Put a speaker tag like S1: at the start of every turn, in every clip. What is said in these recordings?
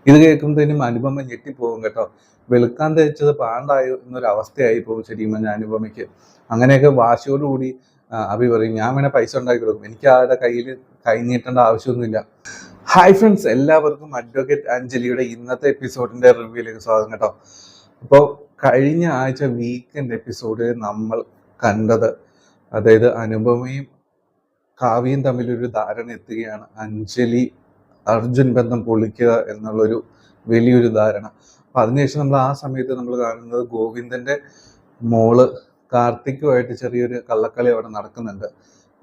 S1: ഇത് കേൾക്കുമ്പോഴത്തേനും അനുപമ ഞെട്ടിപ്പോകും കേട്ടോ. വെളുക്കാൻ തേച്ചത് പാണ്ടായി എന്നൊരവസ്ഥയായി പോകും ശരിക്കും പറഞ്ഞാൽ അനുപമയ്ക്ക്. അങ്ങനെയൊക്കെ വാശിയോടുകൂടി അഭി പറയും, ഞാൻ വേണേൽ പൈസ ഉണ്ടാക്കി കൊടുക്കും, എനിക്ക് ആരുടെ കയ്യിൽ കൈ നീട്ടേണ്ട ആവശ്യമൊന്നുമില്ല. ഹായ് ഫ്രണ്ട്സ്, എല്ലാവർക്കും അഡ്വക്കേറ്റ് അഞ്ജലിയുടെ ഇന്നത്തെ എപ്പിസോഡിന്റെ റിവ്യൂയിലേക്ക് സ്വാഗതം കേട്ടോ. അപ്പോൾ കഴിഞ്ഞ ആഴ്ച വീക്കെൻഡ് എപ്പിസോഡ് നമ്മൾ കണ്ടത്, അതായത് അനുപമയും കാവ്യയും തമ്മിലൊരു ധാരണ എത്തുകയാണ്. അഞ്ജലി അർജുൻ ബന്ധം പൊളിക്കുക എന്നുള്ളൊരു വലിയൊരു ധാരണ. അപ്പം അതിനുശേഷം നമ്മൾ ആ സമയത്ത് നമ്മൾ കാണുന്നത് ഗോവിന്ദന്റെ മോള് കാർത്തിക്കുമായിട്ട് ചെറിയൊരു കള്ളക്കളി അവിടെ നടക്കുന്നുണ്ട്.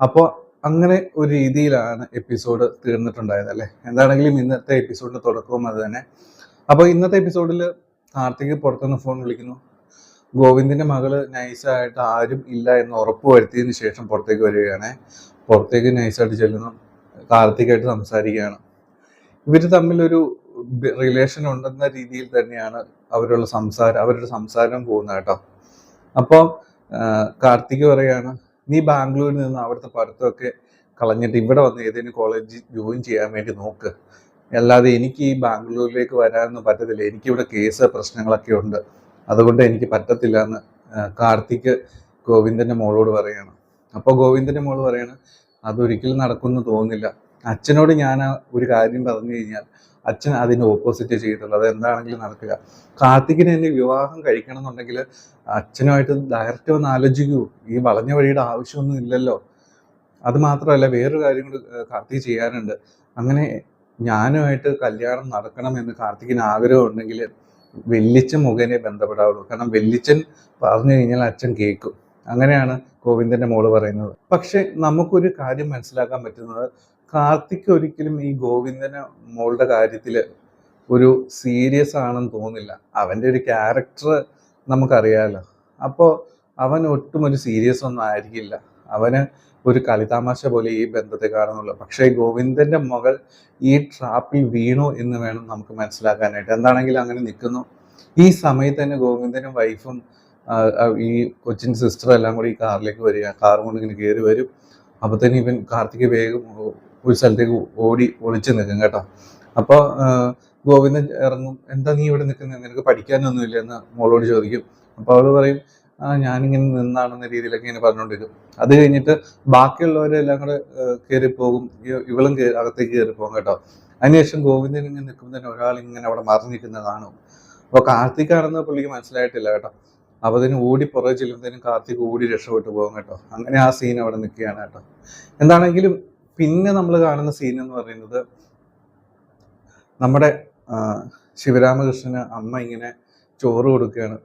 S1: അപ്പോൾ അങ്ങനെ ഒരു രീതിയിലാണ് എപ്പിസോഡ് തീർന്നിട്ടുണ്ടായത് അല്ലേ. എന്താണെങ്കിലും ഇന്നത്തെ എപ്പിസോഡിന്റെ തുടക്കവും അത് തന്നെ. അപ്പോൾ ഇന്നത്തെ എപ്പിസോഡിൽ കാർത്തിക് പുറത്തുനിന്ന് ഫോൺ വിളിക്കുന്നു. ഗോവിന്ദിന്റെ മകള് നൈസായിട്ട് ആരും ഇല്ല എന്ന് ഉറപ്പ് വരുത്തിയതിന് ശേഷം പുറത്തേക്ക് വരികയാണ്. പുറത്തേക്ക് നൈസായിട്ട് ചെല്ലുന്നു, കാർത്തികായിട്ട് സംസാരിക്കുകയാണ്. ഇവർ തമ്മിലൊരു റിലേഷൻ ഉണ്ടെന്ന രീതിയിൽ തന്നെയാണ് അവരുടെ സംസാരം പോകുന്നത് കേട്ടോ. അപ്പോൾ കാർത്തിക് പറയാണ്, നീ ബാംഗ്ലൂരിൽ നിന്ന് അവിടുത്തെ പഠിത്തമൊക്കെ കളഞ്ഞിട്ട് ഇവിടെ വന്ന് ഏതെങ്കിലും കോളേജിൽ ജോയിൻ ചെയ്യാൻ വേണ്ടി നോക്ക്, അല്ലാതെ എനിക്ക് ഈ ബാംഗ്ലൂരിലേക്ക് വരാനൊന്നും പറ്റത്തില്ല, എനിക്കിവിടെ കേസ് പ്രശ്നങ്ങളൊക്കെ ഉണ്ട്, അതുകൊണ്ട് എനിക്ക് പറ്റത്തില്ല എന്ന് കാർത്തിക് ഗോവിന്ദന്റെ മോളോട് പറയാണ്. അപ്പോൾ ഗോവിന്ദന്റെ മോള് പറയാണ്, അതൊരിക്കലും നടക്കുമെന്ന് തോന്നുന്നില്ല, അച്ഛനോട് ഞാൻ ഒരു കാര്യം പറഞ്ഞു കഴിഞ്ഞാൽ അച്ഛൻ അതിന് ഓപ്പോസിറ്റ് ചെയ്തിട്ടുള്ളൂ, അത് എന്താണെങ്കിലും നടക്കുക. കാർത്തികിനെ എന്നെ വിവാഹം കഴിക്കണം എന്നുണ്ടെങ്കിൽ അച്ഛനുമായിട്ട് ഡയറക്റ്റ് വന്ന് ആലോചിക്കൂ, ഈ വളഞ്ഞ വഴിയുടെ ആവശ്യമൊന്നും ഇല്ലല്ലോ. അത് മാത്രമല്ല, വേറൊരു കാര്യം കൂടി കാർത്തിക് ചെയ്യാനുണ്ട്. അങ്ങനെ ഞാനുമായിട്ട് കല്യാണം നടക്കണമെന്ന് കാർത്തികിന് ആഗ്രഹം ഉണ്ടെങ്കിൽ വെല്ലിച്ചൻ മുഖേനെ ബന്ധപ്പെടാവുള്ളൂ, കാരണം വെല്ലിച്ചൻ പറഞ്ഞു കഴിഞ്ഞാൽ അച്ഛൻ കേൾക്കും. അങ്ങനെയാണ് ഗോവിന്ദന്റെ മോള് പറയുന്നത്. പക്ഷെ നമുക്കൊരു കാര്യം മനസ്സിലാക്കാൻ പറ്റുന്നത്, കാർത്തിക് ഒരിക്കലും ഈ ഗോവിന്ദന്റെ മോളുടെ കാര്യത്തിൽ ഒരു സീരിയസ് ആണെന്ന് തോന്നില്ല. അവൻ്റെ ഒരു ക്യാരക്ടർ നമുക്കറിയാമല്ലോ. അപ്പോൾ അവൻ ഒട്ടും ഒരു സീരിയസ് ഒന്നും ആയിരിക്കില്ല, അവന് ഒരു കളിതാമാശ പോലെ ഈ ബന്ധത്തെ കാണുന്നുള്ളൂ. പക്ഷേ ഗോവിന്ദന്റെ മകൾ ഈ ട്രാപ്പിൽ വീണു എന്ന് വേണം നമുക്ക് മനസ്സിലാക്കാനായിട്ട്. എന്താണെങ്കിലും അങ്ങനെ നിൽക്കുന്നു. ഈ സമയത്ത് തന്നെ ഗോവിന്ദനും വൈഫും ഈ കൊച്ചിൻ സിസ്റ്ററും എല്ലാം കൂടി ഈ കാറിലേക്ക് വരിക, കാർ കൊണ്ട് ഇങ്ങനെ കയറി വരും. അപ്പോൾ തന്നെ ഇവൻ കാർത്തിക് വേഗം ഒരു സ്ഥലത്തേക്ക് ഓടി ഒളിച്ച് നിൽക്കും കേട്ടോ. അപ്പോൾ ഗോവിന്ദൻ ഇറങ്ങും, എന്താ നീ ഇവിടെ നിൽക്കുന്നത്, നിനക്ക് പഠിക്കാനൊന്നുമില്ല എന്ന് മോളോട് ചോദിക്കും. അപ്പോൾ അവൾ പറയും, ഞാനിങ്ങനെ നിന്നാണെന്ന രീതിയിലൊക്കെ ഇങ്ങനെ പറഞ്ഞുകൊണ്ടിരിക്കും. അത് കഴിഞ്ഞിട്ട് ബാക്കിയുള്ളവരെല്ലാം കൂടെ കയറിപ്പോകും, ഇവളും അകത്തേക്ക് കയറിപ്പോകും കേട്ടോ. അതിനുശേഷം ഗോവിന്ദൻ ഇങ്ങനെ നിൽക്കുമ്പോൾ തന്നെ ഒരാൾ ഇങ്ങനെ അവിടെ മറിഞ്ഞു നിൽക്കുന്നത് കാണും. അപ്പോൾ കാർത്തികാണെന്ന് പുള്ളിക്ക് മനസ്സിലായിട്ടില്ല കേട്ടോ. അപ്പോൾ അതിന് ഓടി പുറകെ ചെല്ലുമ്പോഴത്തേനും കാർത്തിക് ഓടി രക്ഷപ്പെട്ടു പോകും കേട്ടോ. അങ്ങനെ ആ സീൻ അവിടെ നിൽക്കുകയാണ് കേട്ടോ. എന്താണെങ്കിലും പിന്നെ നമ്മൾ കാണുന്ന സീൻ എന്ന് പറയുന്നത്, നമ്മുടെ ശിവരാമകൃഷ്ണന് അമ്മ ഇങ്ങനെ ചോറ് കൊടുക്കുകയാണ്.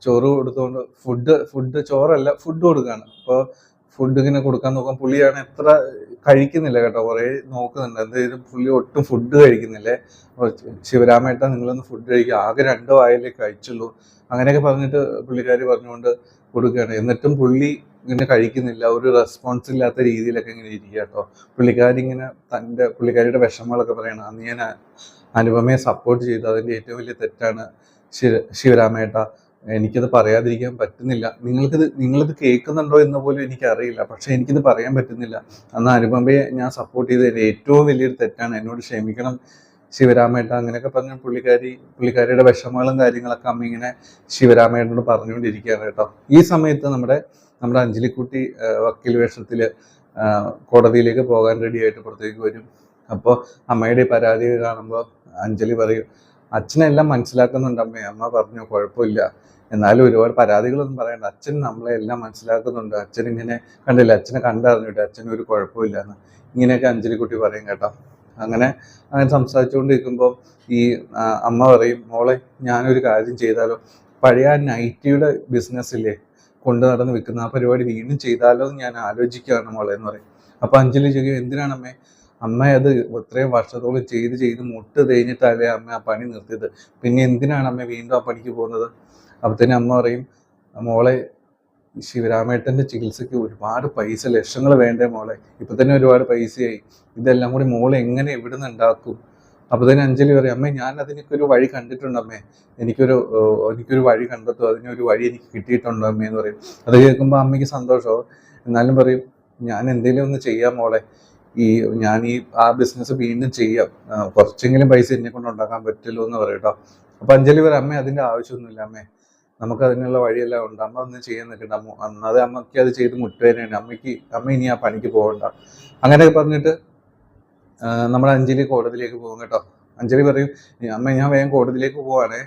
S1: ചോറ് കൊടുത്തുകൊണ്ട് ചോറല്ല ഫുഡ് കൊടുക്കുകയാണ്. അപ്പോൾ ഫുഡ് ഇങ്ങനെ കൊടുക്കാൻ നോക്കാം, പുള്ളിയാണ് എത്ര കഴിക്കുന്നില്ല കേട്ടോ, കുറേ നോക്കുന്നുണ്ട്, എന്തായാലും പുള്ളി ഒട്ടും ഫുഡ് കഴിക്കുന്നില്ലേ. ശിവരാമേട്ട നിങ്ങളൊന്ന് ഫുഡ് കഴിക്കുക, ആകെ 2 വായിലേ കഴിച്ചുള്ളൂ, അങ്ങനെയൊക്കെ പറഞ്ഞിട്ട് പുള്ളിക്കാരി പറഞ്ഞുകൊണ്ട് കൊടുക്കുകയാണ്. എന്നിട്ടും പുള്ളി ഇങ്ങനെ കഴിക്കുന്നില്ല, ഒരു റെസ്പോൺസ് ഇല്ലാത്ത രീതിയിലൊക്കെ ഇങ്ങനെ ഇരിക്കുക കേട്ടോ. പുള്ളിക്കാരിയുടെ വിഷമങ്ങളൊക്കെ പറയണം, അന്ന് ഞാൻ അനുപമയെ സപ്പോർട്ട് ചെയ്തു, അതിൻ്റെ ഏറ്റവും വലിയ തെറ്റാണ് ശിവരാമേട്ട, എനിക്കത് പറയാതിരിക്കാൻ പറ്റുന്നില്ല, നിങ്ങളിത് കേൾക്കുന്നുണ്ടോ എന്ന് പോലും എനിക്കറിയില്ല, പക്ഷെ എനിക്കിത് പറയാൻ പറ്റുന്നില്ല, അന്ന് അനുപമയെ ഞാൻ സപ്പോർട്ട് ചെയ്തതിൻ്റെ ഏറ്റവും വലിയൊരു തെറ്റാണ്, എന്നോട് ക്ഷമിക്കണം ശിവരാമേട്ട, അങ്ങനെയൊക്കെ പറഞ്ഞ പുള്ളിക്കാരിയുടെ വിഷമങ്ങളും കാര്യങ്ങളൊക്കെ അമ്മ ഇങ്ങനെ ശിവരാമേട്ടനോട് പറഞ്ഞുകൊണ്ടിരിക്കുകയാണ് കേട്ടോ. ഈ സമയത്ത് നമ്മുടെ അഞ്ജലിക്കുട്ടി വക്കീൽ വേഷത്തിൽ കോടതിയിലേക്ക് പോകാൻ റെഡിയായിട്ട് പുറത്തേക്ക് വരും. അപ്പോൾ അമ്മയുടെ പരാതി കാണുമ്പോൾ അഞ്ജലി പറയും, അച്ഛനെല്ലാം മനസ്സിലാക്കുന്നുണ്ട് അമ്മേ, അമ്മ പറഞ്ഞു കുഴപ്പമില്ല, എന്നാലും ഒരുപാട് പരാതികളൊന്നും പറയണ്ട, അച്ഛൻ നമ്മളെ എല്ലാം മനസ്സിലാക്കുന്നുണ്ട്, അച്ഛൻ ഇങ്ങനെ കണ്ടില്ല, അച്ഛനെ കണ്ടറിഞ്ഞിട്ട് അച്ഛനൊരു കുഴപ്പമില്ല എന്ന് ഇങ്ങനെയൊക്കെ അഞ്ജലിക്കുട്ടി പറയും കേട്ടോ. അങ്ങനെ സംസാരിച്ചുകൊണ്ടിരിക്കുമ്പോൾ ഈ അമ്മ പറയും, മോളെ ഞാനൊരു കാര്യം ചെയ്താലോ, പഴയ നൈറ്റിയുടെ ബിസിനസ്സില്ലേ കൊണ്ടു നടന്ന് വിൽക്കുന്ന ആ പരിപാടി വീണ്ടും ചെയ്താലോ എന്ന് ഞാൻ ആലോചിക്കുകയാണ് മോളെ എന്ന് പറയും. അപ്പോൾ അഞ്ജലി ചോദിക്കും, എന്തിനാണ് അമ്മ അത് ഇത്രയും വർഷത്തോളം ചെയ്ത് മുട്ട് തേഞ്ഞിട്ടല്ലേ അമ്മ ആ പണി നിർത്തിയത്, പിന്നെ എന്തിനാണ് അമ്മ വീണ്ടും ആ പണിക്ക് പോകുന്നത്? അപ്പോൾ തന്നെ അമ്മ പറയും, മോളെ ശിവരാമേട്ടൻ്റെ ചികിത്സയ്ക്ക് ഒരുപാട് പൈസ, ലക്ഷങ്ങൾ വേണ്ടേ മോളെ, ഇപ്പം തന്നെ ഒരുപാട് പൈസയായി, ഇതെല്ലാം കൂടി മോളെ എങ്ങനെ എവിടുന്ന് ഉണ്ടാക്കും? അപ്പോൾ തന്നെ അഞ്ജലി പറയും, അമ്മേ ഞാൻ അതിനൊരു വഴി കണ്ടിട്ടുണ്ട് അമ്മേ, എനിക്കൊരു വഴി കണ്ടെത്തും, അതിനൊരു വഴി എനിക്ക് കിട്ടിയിട്ടുണ്ടോ അമ്മേ എന്ന് പറയും. അത് കേൾക്കുമ്പോൾ അമ്മയ്ക്ക് സന്തോഷമോ, എന്നാലും പറയും, ഞാൻ എന്തെങ്കിലും ഒന്ന് ചെയ്യാം മോളെ, ഈ ഞാൻ ആ ബിസിനസ് വീണ്ടും ചെയ്യാം, കുറച്ചെങ്കിലും പൈസ എന്നെ കൊണ്ട് ഉണ്ടാക്കാൻ പറ്റുമല്ലോ എന്ന് പറയും കേട്ടോ. അപ്പൊ അഞ്ജലി പറയും, അമ്മേ അതിന്റെ ആവശ്യമൊന്നുമില്ല അമ്മേ, നമുക്ക് അതിനുള്ള വഴിയെല്ലാം ഉണ്ട്, അമ്മ ഒന്നും ചെയ്യാൻ നിൽക്കണ്ട, അത് അമ്മയ്ക്ക് അത് ചെയ്ത് മുട്ടുവേദനയാണ്, അമ്മ ഇനി ആ പണിക്ക് പോകണ്ട. അങ്ങനെയൊക്കെ പറഞ്ഞിട്ട് നമ്മുടെ അഞ്ജലി കോടതിയിലേക്ക് പോകും കേട്ടോ. അഞ്ജലി പറയും, അമ്മ ഞാൻ വേഗം കോടതിയിലേക്ക് പോവാണേ,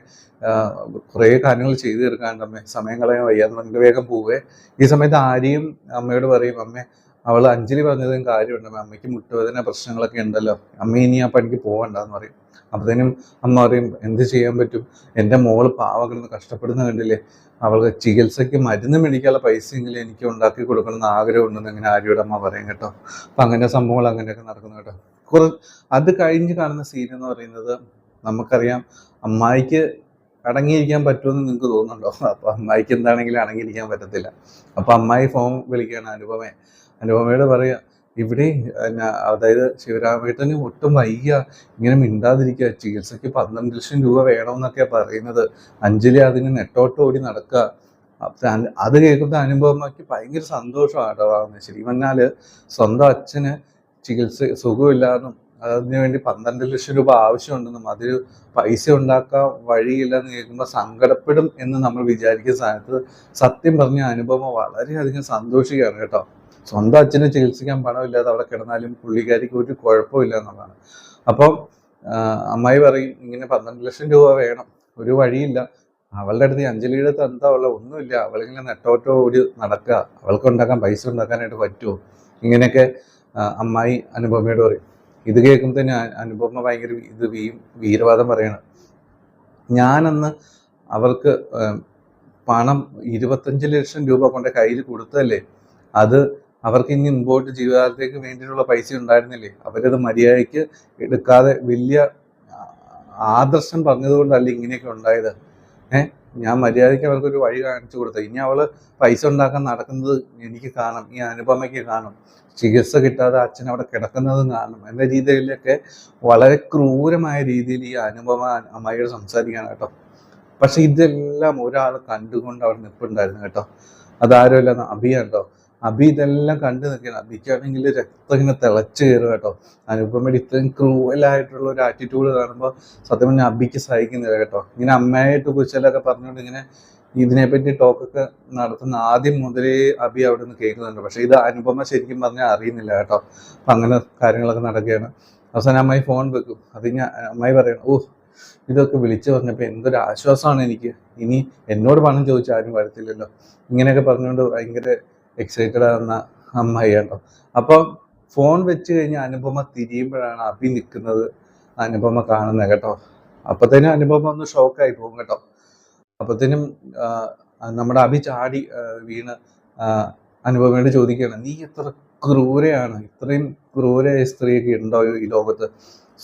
S1: കുറേ കാര്യങ്ങൾ ചെയ്തു തീർക്കാണ്ട് അമ്മേ, സമയം കളയാൻ വയ്യാന്ന് പറഞ്ഞിട്ട് വേഗം പോവേ. ഈ സമയത്ത് ആര്യയും അമ്മയോട് പറയും, അമ്മേ അവൾ അഞ്ജലി പറഞ്ഞതും കാര്യമുണ്ട്, അമ്മയ്ക്ക് മുട്ടുവേദന പ്രശ്നങ്ങളൊക്കെ ഉണ്ടല്ലോ, അമ്മ ഇനി ആ പണിക്ക് പോകണ്ടെന്ന് പറയും. അപ്പോഴത്തേനും അമ്മ പറയും, എന്ത് ചെയ്യാൻ പറ്റും, എൻ്റെ മോള് പാവം കിടന്ന് കഷ്ടപ്പെടുന്ന കണ്ടില്ലേ, അവൾക്ക് ചികിത്സയ്ക്ക് മരുന്ന് മേടിക്കാനുള്ള പൈസയെങ്കിലും എനിക്ക് ഉണ്ടാക്കി കൊടുക്കണമെന്ന് ആഗ്രഹമുണ്ടെന്ന് അങ്ങനെ ആര്യയോട് അമ്മ പറയും കേട്ടോ. അപ്പം അങ്ങനെ സംഭവങ്ങൾ അങ്ങനെയൊക്കെ നടക്കുന്നു കേട്ടോ. അത് കഴിഞ്ഞ് കാണുന്ന സീൻ എന്ന് പറയുന്നത്, നമുക്കറിയാം അമ്മായിക്ക് അടങ്ങിയിരിക്കാൻ പറ്റുമെന്ന് നിങ്ങൾക്ക് തോന്നുന്നുണ്ടോ? അപ്പൊ അമ്മായിക്ക് എന്താണെങ്കിലും അടങ്ങിയിരിക്കാൻ പറ്റത്തില്ല. അപ്പൊ അമ്മായി ഫോൺ വിളിക്കുകയാണ് അനുപമയോട് പറയുക, ഇവിടെ അതായത് ശിവരാമേട്ടന് ഒട്ടും വയ്യ, ഇങ്ങനെ മിണ്ടാതിരിക്കുക, ചികിത്സയ്ക്ക് 12 ലക്ഷം രൂപ വേണമെന്നൊക്കെ പറയുന്നത്, അഞ്ജലി അതിന് നെട്ടോട്ടോടി നടക്കുക. അത് കേൾക്കുന്ന അനുപമയ്ക്ക് ഭയങ്കര സന്തോഷമാണ് കേട്ടോ. ശരിക്കും പറഞ്ഞാല് സ്വന്തം അച്ഛന് ചികിത്സ സുഖമില്ലാന്നും അതിനു വേണ്ടി 12 ലക്ഷം രൂപ ആവശ്യമുണ്ടെന്നും അതിൽ പൈസ ഉണ്ടാക്കാൻ വഴിയില്ലെന്ന് കേൾക്കുമ്പോൾ സങ്കടപ്പെടും എന്ന് നമ്മൾ വിചാരിക്കുന്ന സ്ഥാനത്ത് സത്യം പറഞ്ഞ അനുപമ വളരെയധികം സന്തോഷിക്കുകയാണ് കേട്ടോ. സ്വന്തം അച്ഛനെ ചികിത്സിക്കാൻ പണമില്ലാതെ അവിടെ കിടന്നാലും പുള്ളിക്കാരിക്ക് ഒരു കുഴപ്പമില്ല എന്നുള്ളതാണ്. അപ്പം അമ്മായി പറയും, ഇങ്ങനെ 12 ലക്ഷം രൂപ വേണം, ഒരു വഴിയില്ല, അവളുടെ അടുത്ത് അഞ്ജലിയുടെ അടുത്ത് എന്താ ഉള്ള ഒന്നുമില്ല, അവളിങ്ങനെ നെട്ടോട്ടോ ഓടി നടക്കുക, അവൾക്ക് ഉണ്ടാക്കാൻ പൈസ ഉണ്ടാക്കാനായിട്ട് പറ്റുമോ, ഇങ്ങനെയൊക്കെ അമ്മായി അനുപമയോട് പറയും. ഇത് കേൾക്കുമ്പോൾ തന്നെ അനുപമ ഭയങ്കര വീരവാദം പറയണം. ഞാനന്ന് അവർക്ക് പണം 25 ലക്ഷം രൂപ കൊണ്ട് കയ്യിൽ കൊടുത്തതല്ലേ, അത് അവർക്ക് ഇനി മുമ്പോട്ട് ജീവിതകാലത്തേക്ക് വേണ്ടിയിട്ടുള്ള പൈസ ഉണ്ടായിരുന്നില്ലേ, അവരത് മര്യാദയ്ക്ക് എടുക്കാതെ വലിയ ആദർശം പറഞ്ഞതുകൊണ്ടല്ല ഇങ്ങനെയൊക്കെ ഉണ്ടായത്. ഞാൻ മര്യാദയ്ക്ക് അവർക്കൊരു വഴി കാണിച്ചു കൊടുത്തത്, ഇനി അവള് പൈസ ഉണ്ടാക്കാൻ നടക്കുന്നത് എനിക്ക് കാണും, ഈ അനുപമയ്ക്ക് കാണും, ചികിത്സ കിട്ടാതെ അച്ഛൻ അവിടെ കിടക്കുന്നതും കാണും എന്ന രീതിയിലൊക്കെ വളരെ ക്രൂരമായ രീതിയിൽ ഈ അനുപമ അമ്മായിയോട് സംസാരിക്കുകയാണ് കേട്ടോ. പക്ഷെ ഇതെല്ലാം ഒരാൾ കണ്ടുകൊണ്ട് അവിടെ നിൽപ്പുണ്ടായിരുന്നു കേട്ടോ. അതാരുമല്ല, അഭിയാണ് കേട്ടോ. അഭി ഇതെല്ലാം കണ്ടു നിൽക്കുകയാണ്. അഭിക്കാണെങ്കിൽ രക്തം ഇങ്ങനെ തിളച്ചു കയറും കേട്ടോ. അനുപമയുടെ ഇത്രയും ക്രൂവലായിട്ടുള്ള ഒരു ആറ്റിറ്റ്യൂഡ് കാണുമ്പോൾ സത്യം പറഞ്ഞാൽ അഭിക്ക് സഹിക്കുന്നില്ല കേട്ടോ. ഇങ്ങനെ അമ്മയായിട്ട് കുറിച്ചെല്ലൊക്കെ പറഞ്ഞുകൊണ്ട് ഇങ്ങനെ ഇതിനെപ്പറ്റി ടോക്കൊക്കെ നടത്തുന്ന ആദ്യം മുതലേ അഭി അവിടെ നിന്ന് കേൾക്കുന്നുണ്ട്. പക്ഷെ ഇത് അനുപമ ശരിക്കും പറഞ്ഞാൽ അറിയുന്നില്ല കേട്ടോ. അപ്പം അങ്ങനെ കാര്യങ്ങളൊക്കെ നടക്കുകയാണ്. അവസാനം അമ്മായി ഫോൺ വെക്കും. അത് ഞാൻ അമ്മായി പറയണം, ഇതൊക്കെ വിളിച്ചു പറഞ്ഞപ്പോൾ എന്തൊരു ആശ്വാസമാണ് എനിക്ക്, ഇനി എന്നോട് പണം ചോദിച്ചാൽ ആരും വരത്തില്ലല്ലോ, ഇങ്ങനെയൊക്കെ പറഞ്ഞുകൊണ്ട് ഭയങ്കര എക്സൈറ്റഡ് ആകുന്ന അമ്മായി കേട്ടോ. അപ്പം ഫോൺ വെച്ച് കഴിഞ്ഞ് അനുപമ തിരിയുമ്പോഴാണ് അഭി നിൽക്കുന്നത് അനുപമ കാണുന്നത് കേട്ടോ. അപ്പത്തേനും അനുപമ ഒന്ന് ഷോക്കായി പോകും കേട്ടോ. അപ്പത്തേനും നമ്മുടെ അഭി ചാടി വീണ് അനുപമയോട് ചോദിക്കുകയാണ്, നീ എത്ര ക്രൂരയാണ്, ഇത്രയും ക്രൂരമായ സ്ത്രീയൊക്കെ ഉണ്ടോ ഈ ലോകത്ത്,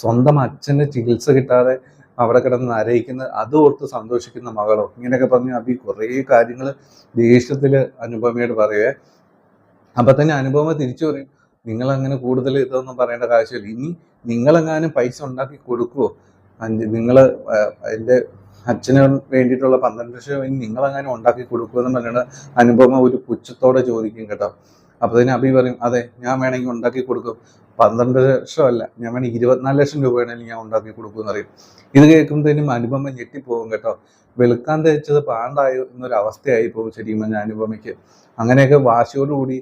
S1: സ്വന്തം അച്ഛൻ്റെ ചികിത്സ കിട്ടാതെ അവിടെ കിടന്ന് നരയിക്കുന്ന അത് ഓർത്ത് സന്തോഷിക്കുന്ന മകളോ, ഇങ്ങനെയൊക്കെ പറഞ്ഞ് അഭി കുറേ കാര്യങ്ങൾ ദേഷ്യത്തിൽ അനുപമയോട് പറയുവേ. അപ്പൊ തന്നെ അനുപമ തിരിച്ചു പറയും, നിങ്ങളങ്ങനെ കൂടുതൽ ഇതൊന്നും പറയേണ്ട കാര്യമില്ല, ഇനി നിങ്ങളെങ്ങാനും പൈസ ഉണ്ടാക്കി കൊടുക്കുവോ, നിങ്ങൾ എൻ്റെ അച്ഛന് വേണ്ടിയിട്ടുള്ള 12 ലക്ഷം ഇനി നിങ്ങളെങ്ങാനും ഉണ്ടാക്കി കൊടുക്കുമെന്ന് പറഞ്ഞിട്ട് അനുപമ ഒരു പുച്ഛത്തോടെ ചോദിക്കും കേട്ടോ. അപ്പൊ തന്നെ അഭി പറയും, അതെ ഞാൻ വേണമെങ്കിൽ ഉണ്ടാക്കി കൊടുക്കും, 12 ലക്ഷമല്ല, ഞാൻ വേണമെങ്കിൽ 24 ലക്ഷം രൂപ വേണമെങ്കിൽ ഞാൻ ഉണ്ടാക്കി കൊടുക്കുമെന്ന് പറയും. ഇത് കേൾക്കുമ്പോഴത്തേനും അനുപമ ഞെട്ടിപ്പോകും കേട്ടോ. വെളുക്കാൻ തേച്ചത് പാണ്ടായോ എന്നൊരു അവസ്ഥയായി പോകും ശരിക്കും പറഞ്ഞാൽ അനുപമയ്ക്ക്. അങ്ങനെയൊക്കെ വാശിയോടുകൂടി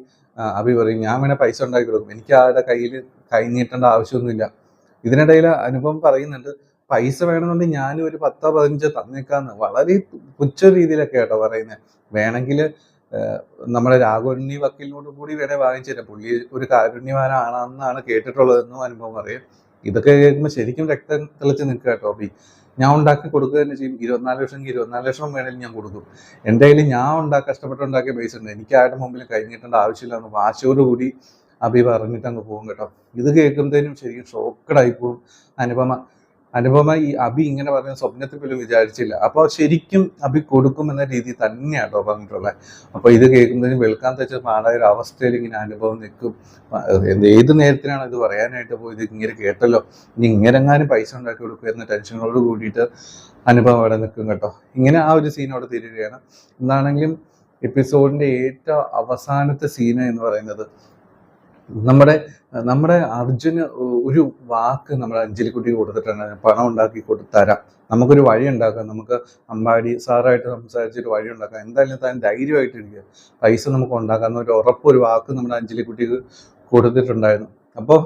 S1: അഭി പറയും, ഞാൻ വേണേൽ പൈസ ഉണ്ടാക്കി കൊടുക്കും, എനിക്ക് ആരുടെ കയ്യിൽ കൈ നീട്ടേണ്ട ആവശ്യമൊന്നുമില്ല. ഇതിനിടയിൽ അനുപമ പറയുന്നുണ്ട്, പൈസ വേണമെന്നുണ്ടെങ്കിൽ ഞാനും ഒരു 10-15 തന്നേക്കാന്ന്, വളരെ പുച്ഛ രീതിയിലൊക്കെ കേട്ടോ പറയുന്നത്. വേണമെങ്കിൽ നമ്മുടെ രാഘവണ്ണി വക്കീലിനോട് കൂടി വേണേ വാങ്ങിച്ചു തരാം, പുള്ളി ഒരു കാരുണ്യവാനാണെന്നാണ് കേട്ടിട്ടുള്ളതെന്നും അനുഭവം പറയും. ഇതൊക്കെ കേൾക്കുമ്പോൾ ശരിക്കും രക്തം തിളച്ച് നിൽക്കുക കേട്ടോ. അഭി ഞാൻ ഉണ്ടാക്കി കൊടുക്കുക തന്നെ ചെയ്യും, 24 ലക്ഷം 24 ലക്ഷം വേണമെങ്കിൽ ഞാൻ കൊടുക്കും, എൻ്റെ കയ്യിൽ ഞാൻ കഷ്ടപ്പെട്ടുണ്ടാക്കിയ പൈസ ഉണ്ട്, എനിക്ക് ആരുടെ മുമ്പിൽ കഴിഞ്ഞിട്ടേണ്ട ആവശ്യമില്ല എന്ന് വാശിയോടുകൂടി അഭി പറഞ്ഞിട്ട് അങ്ങ് പോകും കേട്ടോ. ഇത് കേൾക്കുമ്പോഴത്തേനും ശരിക്കും ഷോക്കഡായി പോകും അനുപമ ഈ അഭി ഇങ്ങനെ പറഞ്ഞ സ്വപ്നത്തിൽ പോലും വിചാരിച്ചില്ല. അപ്പോൾ ശരിക്കും അഭി കൊടുക്കും എന്ന രീതി തന്നെയാട്ടോ പറഞ്ഞിട്ടുള്ളത്. അപ്പോൾ ഇത് കേൾക്കുന്നതിന് വെളുക്കാൻ തെച്ച പാടായ ഒരു അവസ്ഥയിൽ ഇങ്ങനെ അനുഭവം നിൽക്കും. ഏത് നേരത്തിനാണ് ഇത് പറയാനായിട്ട് പോയത്, ഇങ്ങനെ കേട്ടല്ലോ, ഇനി ഇങ്ങനെങ്ങാനും പൈസ ഉണ്ടാക്കി കൊടുക്കുക എന്ന ടെൻഷനോട് കൂടിയിട്ട് അനുഭവം അവിടെ നിൽക്കും കേട്ടോ. ഇങ്ങനെ ആ ഒരു സീൻ അവിടെ തീരുകയാണ്. എന്താണെങ്കിലും എപ്പിസോഡിന്റെ ഏറ്റവും അവസാനത്തെ സീന് എന്ന് പറയുന്നത് നമ്മുടെ നമ്മുടെ അർജുന് ഒരു വാക്ക് നമ്മുടെ അഞ്ജലിക്കുട്ടിക്ക് കൊടുത്തിട്ടുണ്ട്, പണം ഉണ്ടാക്കി തരാം, നമുക്കൊരു വഴി ഉണ്ടാക്കാം, നമുക്ക് അമ്പാടി സാറായിട്ട് സംസാരിച്ചൊരു വഴി ഉണ്ടാക്കാം, എന്തായാലും താൻ ധൈര്യമായിട്ടിരിക്കുക, പൈസ നമുക്ക് ഉണ്ടാക്കാം എന്നൊരു ഒരു വാക്ക് നമ്മുടെ അഞ്ജലിക്കുട്ടിക്ക് കൊടുത്തിട്ടുണ്ടായിരുന്നു. അപ്പോൾ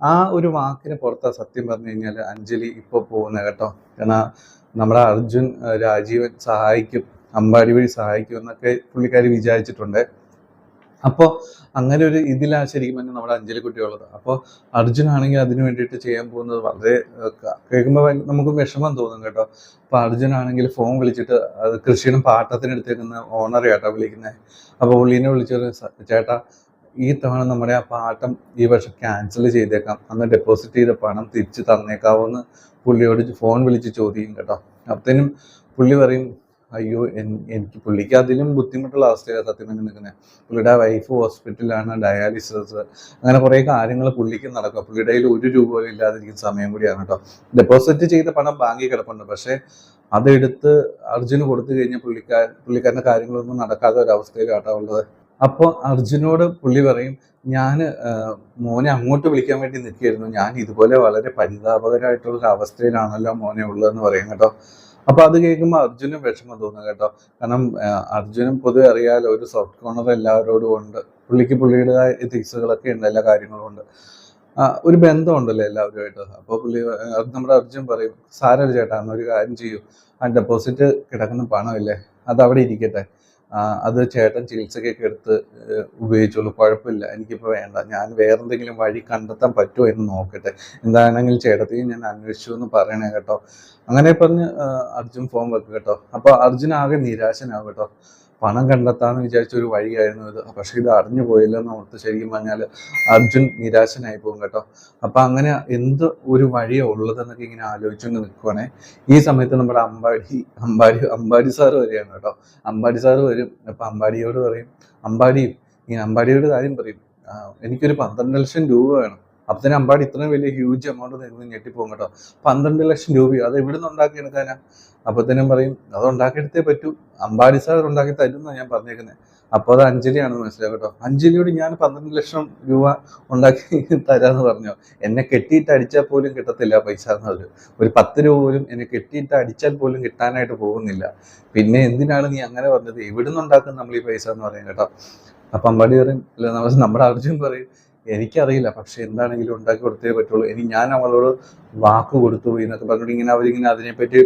S1: ആ ഒരു വാക്കിന് പുറത്താണ് സത്യം പറഞ്ഞു കഴിഞ്ഞാൽ അഞ്ജലി ഇപ്പോൾ പോകുന്നത് കേട്ടോ. കാരണം നമ്മുടെ അർജുൻ രാജീവൻ സഹായിക്കും, അമ്പാടി വഴി സഹായിക്കും എന്നൊക്കെ പുള്ളിക്കാരി വിചാരിച്ചിട്ടുണ്ട്. അപ്പോൾ അങ്ങനെ ഒരു ഇതിലാണ് ശരിക്കും പറഞ്ഞാൽ നമ്മുടെ അഞ്ജലിക്കുട്ടി ഉള്ളത്. അപ്പോൾ അർജുനാണെങ്കിൽ അതിന് വേണ്ടിയിട്ട് ചെയ്യാൻ പോകുന്നത് വളരെ കേൾക്കുമ്പോൾ നമുക്ക് വിഷമം തോന്നും കേട്ടോ. അപ്പോൾ അർജുനാണെങ്കിൽ ഫോൺ വിളിച്ചിട്ട് അത് കൃഷിയുടെ പാട്ടത്തിന് എടുത്തേക്കുന്ന ഓണറെ കേട്ടോ വിളിക്കുന്നത്. അപ്പോൾ പുള്ളീനെ വിളിച്ചത്, ചേട്ടാ ഈ തവണ നമ്മുടെ ആ പാട്ടം ഈ വർഷം ക്യാൻസൽ ചെയ്തേക്കാം, അന്ന് ഡെപ്പോസിറ്റ് ചെയ്ത പണം തിരിച്ച് തന്നേക്കാവോ എന്ന് പുള്ളിയോട് ഫോൺ വിളിച്ച് ചോദിക്കും കേട്ടോ. അപ്പോഴത്തേനും പുള്ളി പറയും, അയ്യോ എനിക്ക് പുള്ളിക്ക് അതിലും ബുദ്ധിമുട്ടുള്ള അവസ്ഥയാണ് സത്യം തന്നെ നിൽക്കുന്നത്. പുള്ളിയുടെ വൈഫ് ഹോസ്പിറ്റലിലാണ്, ഡയാലിസിസ്, അങ്ങനെ കുറേ കാര്യങ്ങൾ പുള്ളിക്ക് നടക്കുക. പുള്ളിയുടെ കയ്യിൽ 1 രൂപ പോലും ഇല്ലാതിരിക്കുന്ന സമയം കൂടിയാണ് കേട്ടോ. ഡെപ്പോസിറ്റ് ചെയ്ത പണം ബാങ്കിൽ കിടപ്പുണ്ട്, പക്ഷേ അതെടുത്ത് അർജുന് കൊടുത്തു കഴിഞ്ഞാൽ പുള്ളിക്കാരൻ്റെ കാര്യങ്ങളൊന്നും നടക്കാത്ത ഒരവസ്ഥയിലാട്ടോ ഉള്ളത്. അപ്പോൾ അർജുനോട് പുള്ളി പറയും, ഞാൻ മോനെ അങ്ങോട്ട് വിളിക്കാൻ വേണ്ടി നിൽക്കുകയായിരുന്നു, ഞാൻ ഇതുപോലെ വളരെ പരിതാപകരമായിട്ടുള്ള അവസ്ഥയിലാണല്ലോ മോനെ ഉള്ളതെന്ന് പറയും കേട്ടോ. അപ്പോൾ അത് കേൾക്കുമ്പോൾ അർജുനും വിഷമം തോന്നും കേട്ടോ. കാരണം അർജുനും പൊതുവെ അറിയാലോ, ഒരു സോഫ്റ്റ് കോർണർ എല്ലാവരോടും ഉണ്ട്, പുള്ളിക്ക് പുള്ളിയുടേതായ എത്തിക്സുകളൊക്കെ ഉണ്ട്, എല്ലാ കാര്യങ്ങളും ഉണ്ട്, ഒരു ബന്ധമുണ്ടല്ലോ എല്ലാവരുമായിട്ട്. അപ്പോൾ നമ്മുടെ അർജുൻ പറയും, സാരമില്ല ചേട്ടാ, എന്നൊരു കാര്യം ചെയ്യൂ, ആ ഡെപ്പോസിറ്റ് കിടക്കുന്ന പണമില്ലേ അത് അവിടെ ഇരിക്കട്ടെ, അത് ചേട്ടൻ ചികിത്സക്കൊക്കെ എടുത്ത് ഉപയോഗിച്ചോളൂ, കുഴപ്പമില്ല, എനിക്കിപ്പോൾ വേണ്ട, ഞാൻ വേറെന്തെങ്കിലും വഴി കണ്ടെത്താൻ പറ്റുമോ എന്ന് നോക്കട്ടെ, എന്താണെങ്കിലും ചേട്ടത്തെയും ഞാൻ അന്വേഷിച്ചു എന്ന് പറയണേ കേട്ടോ. അങ്ങനെ പറഞ്ഞ് അർജുൻ ഫോൺ വെക്കും കേട്ടോ. അപ്പോൾ അർജുൻ ആകെ നിരാശനാവും കേട്ടോ. പണം കണ്ടെത്താന്ന് വിചാരിച്ച ഒരു വഴിയായിരുന്നു ഇത്, പക്ഷെ ഇത് അറിഞ്ഞു പോയില്ലോ എന്ന് ഓർത്ത് ശരിക്കും പറഞ്ഞാൽ അർജുൻ നിരാശനായി പോകും കേട്ടോ. അപ്പൊ അങ്ങനെ എന്ത് ഒരു വഴിയാണ് ഉള്ളതെന്നൊക്കെ ഇങ്ങനെ ആലോചിച്ചുകൊണ്ട് നിൽക്കുവാണേ. ഈ സമയത്ത് നമ്മുടെ അമ്പാടി സാറ് വരികയാണ് കേട്ടോ. അമ്പാടി സാറ് വരും. അപ്പൊ അമ്പാടിയോട് പറയും, അമ്പാടിയോട് കാര്യം പറയും, എനിക്കൊരു 12 ലക്ഷം രൂപ വേണം. അപ്പൊ തന്നെ അമ്പാടി ഇത്രയും വലിയ ഹ്യൂജ് എമൗണ്ട് നിന്ന് ഞെട്ടിപ്പോകും കേട്ടോ. 12 ലക്ഷം രൂപയോ, അത് എവിടെ നിന്ന് ഉണ്ടാക്കിയെടുക്കാനാ? അപ്പത്തേനും പറയും, അത് ഉണ്ടാക്കിയെടുത്തേ പറ്റൂ, അമ്പാടി സാർ ഉണ്ടാക്കി തരുമെന്നാണ് ഞാൻ പറഞ്ഞേക്കുന്നത്. അപ്പോൾ അത് അഞ്ജലിയാണെന്ന് മനസ്സിലാവും കേട്ടോ. അഞ്ജലിയോട് ഞാൻ 12 ലക്ഷം രൂപ ഉണ്ടാക്കി തരാമെന്ന് പറഞ്ഞോ, എന്നെ കെട്ടിയിട്ട് അടിച്ചാൽ പോലും കിട്ടത്തില്ല പൈസ എന്നവര്. ഒരു 10 രൂപ പോലും എന്നെ കെട്ടിയിട്ട് അടിച്ചാൽ പോലും കിട്ടാനായിട്ട് പോകുന്നില്ല, പിന്നെ എന്തിനാണ് നീ അങ്ങനെ പറഞ്ഞത്, എവിടെ നിന്നുണ്ടാക്കും നമ്മൾ ഈ പൈസ എന്ന് പറയും കേട്ടോ. അപ്പം അമ്പാടി പറയും, അല്ല നമ്മുടെ അർജുൻ പറയും, എനിക്കറിയില്ല, പക്ഷെ എന്താണെങ്കിലും ഉണ്ടാക്കി കൊടുത്തേ പറ്റുള്ളൂ, ഞാൻ അവളോട് വാക്ക് കൊടുത്തു പോയി എന്നൊക്കെ പറഞ്ഞിട്ട് ഇങ്ങനെ അവരിങ്ങനെ അതിനെപ്പറ്റി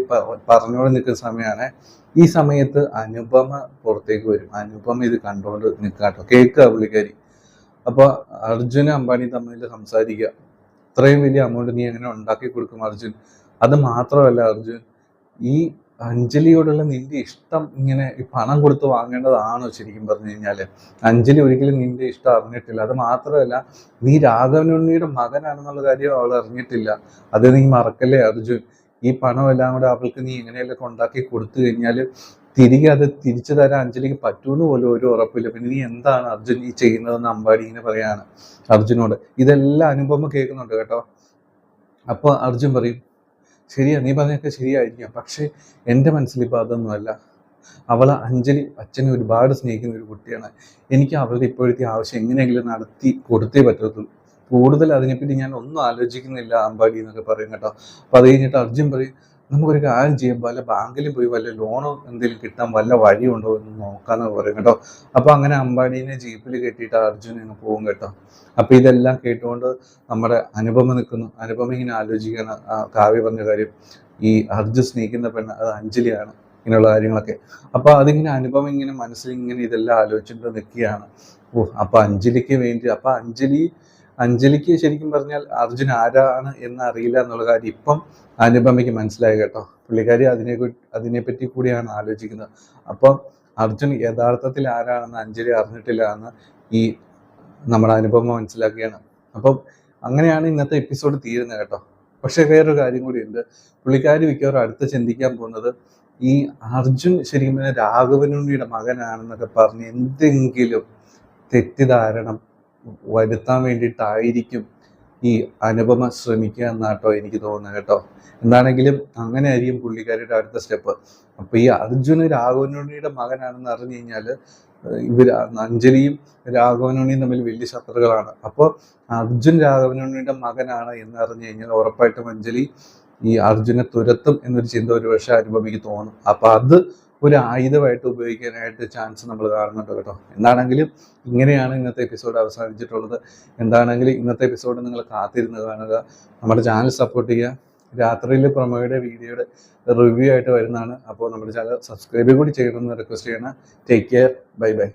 S1: പറഞ്ഞുകൊണ്ട് നിൽക്കുന്ന സമയമാണ്. ഈ സമയത്ത് അനുപമ പുറത്തേക്ക് വരും. അനുപമ ഇത് കണ്ടുകൊണ്ട് നിൽക്കാട്ടോ, കേൾക്കുക പുള്ളിക്കാരി. അപ്പോൾ അർജുനും അംബാനി തമ്മിൽ സംസാരിക്കുക, ഇത്രയും വലിയ എമൗണ്ട് നീ എങ്ങനെ ഉണ്ടാക്കി കൊടുക്കും അർജുൻ? അത് മാത്രമല്ല അർജുൻ, ഈ അഞ്ജലിയോടുള്ള നിന്റെ ഇഷ്ടം ഇങ്ങനെ ഈ പണം കൊടുത്ത് വാങ്ങേണ്ടതാണോ? ശരിക്കും പറഞ്ഞു കഴിഞ്ഞാൽ അഞ്ജലി ഒരിക്കലും നിന്റെ ഇഷ്ടം അറിഞ്ഞിട്ടില്ല. അത് മാത്രമല്ല, നീ രാഘവനുണ്ണിയുടെ മകനാണെന്നുള്ള കാര്യം അവൾ അറിഞ്ഞിട്ടില്ല. അത് നീ മറക്കല്ലേ അർജുൻ. ഈ പണം എല്ലാം കൂടെ അവൾക്ക് നീ എങ്ങനെയൊക്കെ ഉണ്ടാക്കി കൊടുത്തു കഴിഞ്ഞാൽ തിരികെ അത് തിരിച്ചു തരാൻ അഞ്ജലിക്ക് പറ്റുമെന്ന് പോലും ഒരു ഉറപ്പില്ല. പിന്നെ നീ എന്താണ് അർജുൻ ഈ ചെയ്യുന്നതെന്ന് അമ്പാടി ഇങ്ങനെ പറയാണ് അർജുനോട്. ഇതെല്ലാം അനുപമ കേൾക്കുന്നുണ്ട് കേട്ടോ. അപ്പോൾ അർജുൻ പറയും, ശരിയാ, നീ പറഞ്ഞൊക്കെ ശരിയായിരിക്കാം, പക്ഷേ എൻ്റെ മനസ്സിലിപ്പോൾ അതൊന്നുമല്ല. അഞ്ജലി അച്ഛനെ ഒരുപാട് സ്നേഹിക്കുന്ന ഒരു കുട്ടിയാണ്. എനിക്ക് അവളുടെ ഇപ്പോഴത്തെ ആവശ്യം എങ്ങനെയെങ്കിലും നടത്തി കൊടുത്തേ പറ്റത്തുള്ളൂ. കൂടുതൽ അതിനെപ്പറ്റി ഞാൻ ഒന്നും ആലോചിക്കുന്നില്ല അമ്പാടി എന്നൊക്കെ പറയും കേട്ടോ. അപ്പോൾ അത് കഴിഞ്ഞിട്ട് അർജുൻ പറയും, നമുക്കൊരു കാര്യം ചെയ്യാം, വല്ല ബാങ്കിലും പോയി വല്ല ലോണോ എന്തെങ്കിലും കിട്ടാൻ വല്ല വഴിയുണ്ടോ എന്ന് നോക്കാന്ന് പറയും കേട്ടോ. അപ്പോൾ അങ്ങനെ അമ്പാടീനെ ജീപ്പിൽ കെട്ടിയിട്ട് അർജുൻ അങ്ങ് പോകും കേട്ടോ. അപ്പോൾ ഇതെല്ലാം കേട്ടുകൊണ്ട് നമ്മുടെ അനുപമ നിൽക്കുന്നു. അനുപമ ഇങ്ങനെ ആലോചിക്കുകയാണ് കാവ്യ പറഞ്ഞ കാര്യം, ഈ അർജുൻ സ്നേഹിക്കുന്ന പെണ്ണ് അത് അഞ്ജലിയാണ്, ഇങ്ങനെയുള്ള കാര്യങ്ങളൊക്കെ. അപ്പോൾ അതിങ്ങനെ അനുപമ ഇങ്ങനെ മനസ്സിൽ ഇങ്ങനെ ഇതെല്ലാം ആലോചിച്ചിട്ട് നിൽക്കുകയാണ്. അപ്പോൾ അഞ്ജലിക്ക് വേണ്ടി, അപ്പോൾ അഞ്ജലിക്ക് ശരിക്കും പറഞ്ഞാൽ അർജുൻ ആരാണ് എന്നറിയില്ല എന്നുള്ള കാര്യം ഇപ്പം അനുപമയ്ക്ക് മനസ്സിലായി കേട്ടോ. പുള്ളിക്കാരി അതിനെപ്പറ്റി കൂടിയാണ് ആലോചിക്കുന്നത്. അപ്പം അർജുൻ യഥാർത്ഥത്തിൽ ആരാണെന്ന് അഞ്ജലി അറിഞ്ഞിട്ടില്ല എന്ന് ഈ നമ്മുടെ അനുപമ മനസ്സിലാക്കുകയാണ്. അപ്പം അങ്ങനെയാണ് ഇന്നത്തെ എപ്പിസോഡ് തീരുന്നത് കേട്ടോ. പക്ഷെ വേറൊരു കാര്യം കൂടിയുണ്ട്. പുള്ളിക്കാരി മിക്കവാറും അടുത്ത് ചിന്തിക്കാൻ പോകുന്നത്, ഈ അർജുൻ ശരിക്കും പറഞ്ഞാൽ രാഘവനുണ്ണിയുടെ മകനാണെന്നൊക്കെ പറഞ്ഞ് എന്തെങ്കിലും തെറ്റിദ്ധാരണ വരുത്താൻ വേണ്ടിയിട്ടായിരിക്കും ഈ അനുപമ ശ്രമിക്കുക എന്നാട്ടോ എനിക്ക് തോന്നുന്നത് കേട്ടോ. എന്താണെങ്കിലും അങ്ങനെ ആയിരിക്കും പുള്ളിക്കാരിയുടെ അടുത്ത സ്റ്റെപ്പ്. അപ്പോൾ ഈ അർജുന് രാഘവനുണ്ണിയുടെ മകനാണെന്ന് അറിഞ്ഞു കഴിഞ്ഞാൽ ഇവർ അഞ്ജലിയും രാഘവനുണ്ണിയും തമ്മിൽ വലിയ ശത്രുക്കളാണ്. അപ്പോൾ അർജുൻ രാഘവനുണ്ണിയുടെ മകനാണ് എന്ന് അറിഞ്ഞു കഴിഞ്ഞാൽ ഉറപ്പായിട്ടും അഞ്ജലി ഈ അർജുനെ തുരത്തും എന്നൊരു ചിന്ത ഒരുപക്ഷെ അനുപമയ്ക്ക് തോന്നും. അപ്പോൾ അത് ഒരു ആയുധമായിട്ട് ഉപയോഗിക്കാനായിട്ട് ചാൻസ് നമ്മൾ കാണുന്നുണ്ട് കേട്ടോ. എന്താണെങ്കിലും ഇങ്ങനെയാണ് ഇന്നത്തെ എപ്പിസോഡ് അവസാനിച്ചിട്ടുള്ളത്. എന്താണെങ്കിലും ഇന്നത്തെ എപ്പിസോഡ് നിങ്ങൾ കാത്തിരുന്ന് കാണുക. നമ്മുടെ ചാനൽ സപ്പോർട്ട് ചെയ്യുക. രാത്രിയിൽ പ്രൊമോയുടെ വീഡിയോയുടെ റിവ്യൂ ആയിട്ട് വരുന്നതാണ്. അപ്പോൾ നമ്മുടെ ചാനൽ സബ്സ്ക്രൈബ് കൂടി ചെയ്യണമെന്ന് റിക്വസ്റ്റ് ചെയ്യണം. Take care. Bye bye.